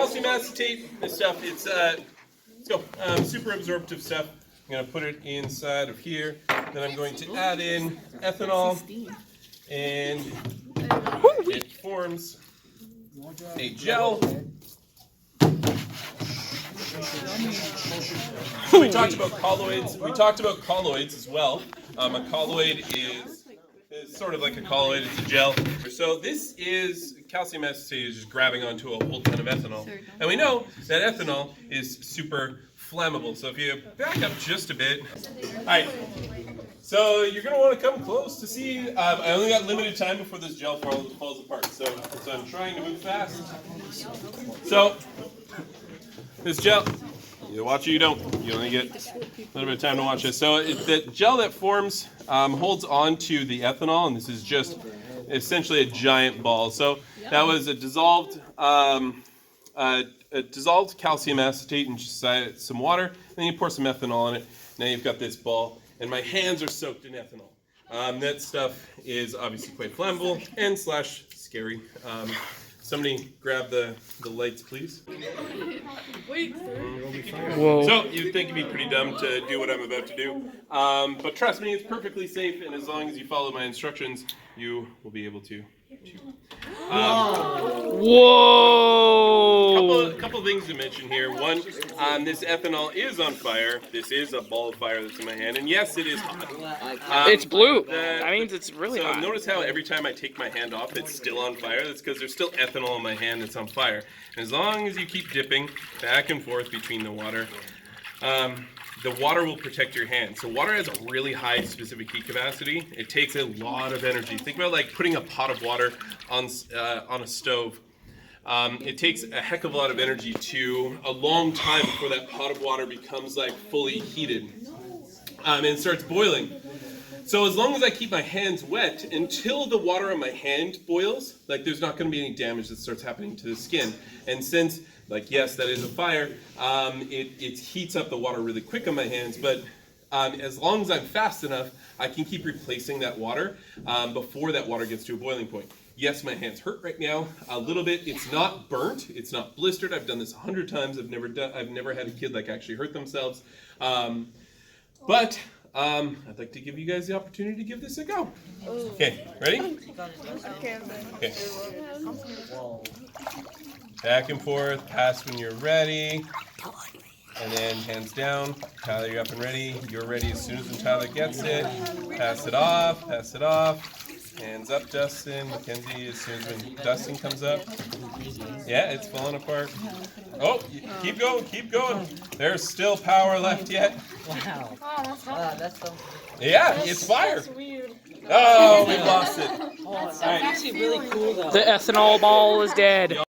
calcium acetate, this stuff, it's let's go, super absorptive stuff. I'm going to put it inside of here. Then I'm going to add in ethanol, and it forms a gel. We talked about colloids. We talked about colloids as well. A colloid is sort of like a colloid. It's a gel. So this is calcium acetate is just grabbing onto a whole ton of ethanol, and we know that ethanol is super flammable. So if you back up just a bit, all right. So you're going to want to come close to see. I only got limited time before this gel falls apart, so I'm trying to move fast. So this gel, you watch it, you don't. You only get a little bit of time to watch this. So the gel that forms holds on to the ethanol, and this is just essentially a giant ball. So that was a dissolved calcium acetate and just some water, and then you pour some ethanol on it. Now you've got this ball, and my hands are soaked in ethanol. That stuff is obviously quite flammable and / scary. Somebody grab the lights, please. Wait. Whoa. So you'd think it'd be pretty dumb to do what I'm about to do, but trust me, it's perfectly safe, and as long as you follow my instructions, you will be able to. Whoa! Couple things to mention here. One, this ethanol is on fire. This is a ball of fire that's in my hand, and yes, it is hot. It's blue. That means it's really hot. So notice how every time I take my hand off, it's still on fire. That's because there's still ethanol in my hand that's on fire. And as long as you keep dipping back and forth between the water will protect your hand. So water has a really high specific heat capacity. It takes a lot of energy. Think about like putting a pot of water on a stove. It takes a heck of a lot of energy a long time before that pot of water becomes like fully heated and starts boiling. So as long as I keep my hands wet until the water on my hand boils, like there's not going to be any damage that starts happening to the skin. And since, like, yes, that is a fire, it heats up the water really quick on my hands, but as long as I'm fast enough, I can keep replacing that water before that water gets to a boiling point. Yes, my hands hurt right now a little bit. It's not burnt. It's not blistered. I've done this 100 times. I've never had a kid like actually hurt themselves. But I'd like to give you guys the opportunity to give this a go. Okay, ready? Okay. Back and forth, pass when you're ready. And then hands down. Tyler, you're up and ready. You're ready as soon as Tyler gets it. Pass it off, pass it off. Hands up, Dustin. Mackenzie, as soon as when Dustin comes up. Yeah, it's falling apart. Oh, keep going, keep going. There's still power left yet. Wow. Oh, that's so. Yeah, it's fire. Oh, we lost it. Oh, that's actually really cool though. The ethanol ball is dead.